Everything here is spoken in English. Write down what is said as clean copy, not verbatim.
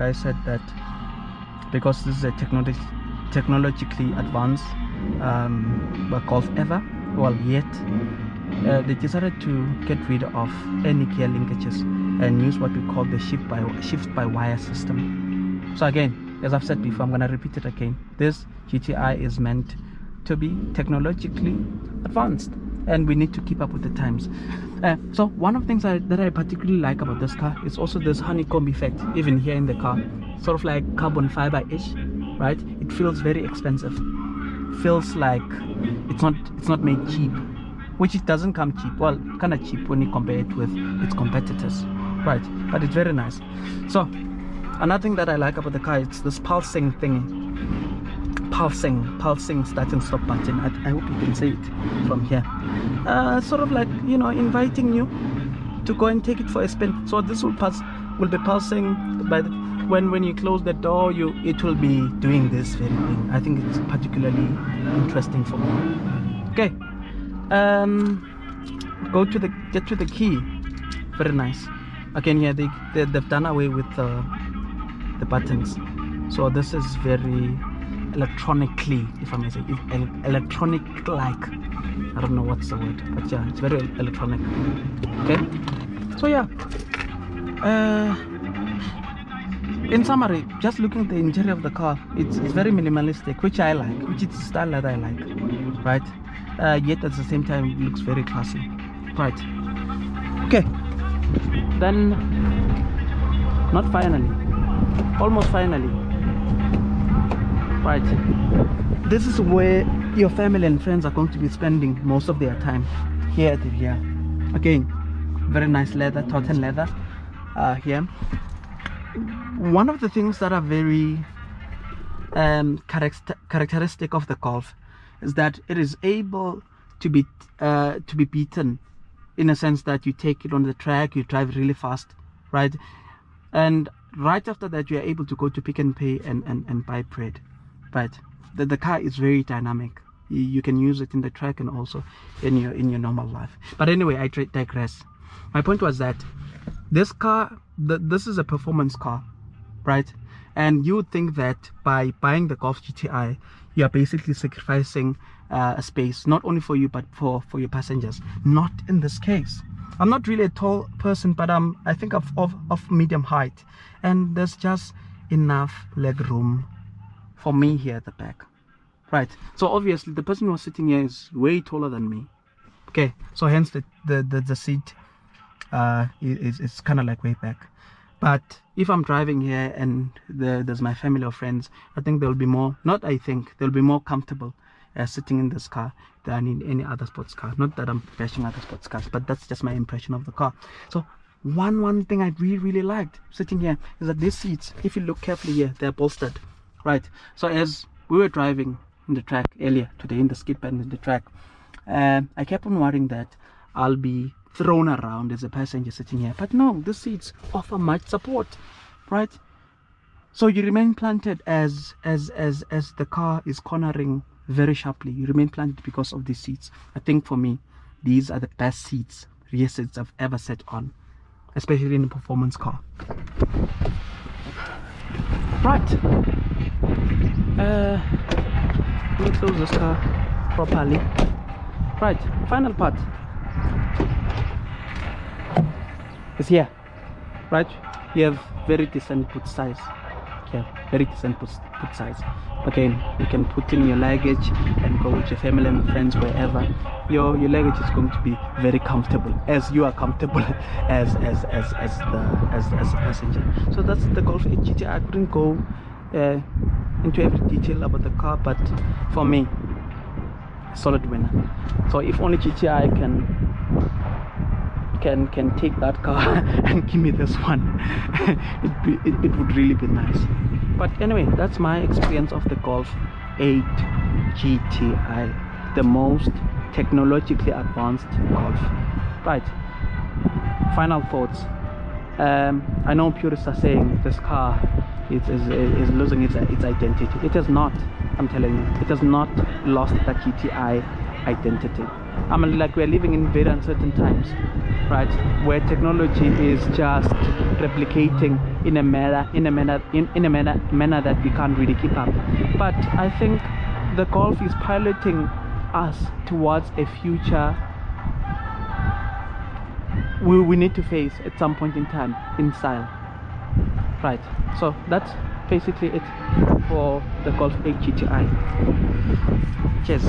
I said that because this is a technologically advanced Golf ever, well yet, they decided to get rid of any gear linkages and use what we call the shift by wire system. So again, as I've said before, I'm gonna repeat it again. This GTI is meant to be technologically advanced, and we need to keep up with the times. So one of the things that I particularly like about this car is also this honeycomb effect, even here in the car, sort of like carbon fiber-ish, right? It feels very expensive. Feels like it's not made cheap, which it doesn't come cheap. Well, kind of cheap when you compare it with its competitors, right? But it's very nice. So another thing that I like about the car, it's this pulsing thingy. Pulsing start and stop button. I hope you can see it from here. Sort of like, you know, inviting you to go and take it for a spin. So this will be pulsing by the, when you close the door, it will be doing this very thing. I think it's particularly interesting for me. Okay, get to the key. Very nice. Again, here they've done away with the buttons, so this is very electronically, if I may say, electronic like. I don't know what's the word, but yeah, it's very electronic. Okay, so yeah, in summary, just looking at the interior of the car, it's very minimalistic, which I like, which is the style that I like, right? Yet at the same time it looks very classy, right? Okay, then not finally, almost finally, right? This is where your family and friends are going to be spending most of their time, here at the rear. Again, very nice leather, tartan leather here. One of the things that are very characteristic of the Golf is that it is able to be beaten, in a sense that you take it on the track, you drive really fast, right? And right after that, you are able to go to Pick and Pay and buy bread, right? The car is very dynamic. You can use it in the track and also in your normal life. But anyway, I digress. My point was that this car, this is a performance car, right? And you would think that by buying the Golf GTI, you are basically sacrificing a space, not only for you but for your passengers. Not in this case. I'm not really a tall person, but I think of medium height, and there's just enough leg room for me here at the back, right? So obviously the person who's sitting here is way taller than me. Okay, so hence the seat is kind of like way back. But if I'm driving here and there's my family or friends, I think they'll be more, not I think, they'll be more comfortable sitting in this car than in any other sports car. Not that I'm bashing other sports cars, but that's just my impression of the car. So one thing I really liked sitting here is that these seats, if you look carefully here, they're bolstered, right? So as we were driving in the track earlier today, in the skid pad in the track, I kept on worrying that I'll be thrown around as a passenger sitting here, but no, the seats offer much support, right? So you remain planted as the car is cornering very sharply. You remain planted because of these seats. I think for me, these are the best seats, rear seats I've ever sat on, especially in a performance car. Right, let me close this car properly. Right, final part is here, right? You have very decent boot size. Yeah, very decent boot size. Again, you can put in your luggage and go with your family and friends wherever. Your luggage is going to be very comfortable, as you are comfortable as the passenger. So that's the Golf 8 GTI. I couldn't go into every detail about the car, but for me, solid winner. So if only GTI can take that car and give me this one, it would really be nice. But anyway, that's my experience of the Golf 8 GTI, the most technologically advanced Golf. Right, final thoughts. I know purists are saying this car is losing its identity. It has not. I'm telling you, it has not lost that GTI identity. I mean, like, we're living in very uncertain times, right, where technology is just replicating in a manner that we can't really keep up. But I think the Golf is piloting us towards a future we need to face at some point in time in style, right? So that's basically it for the Golf 8 GTI. Cheers.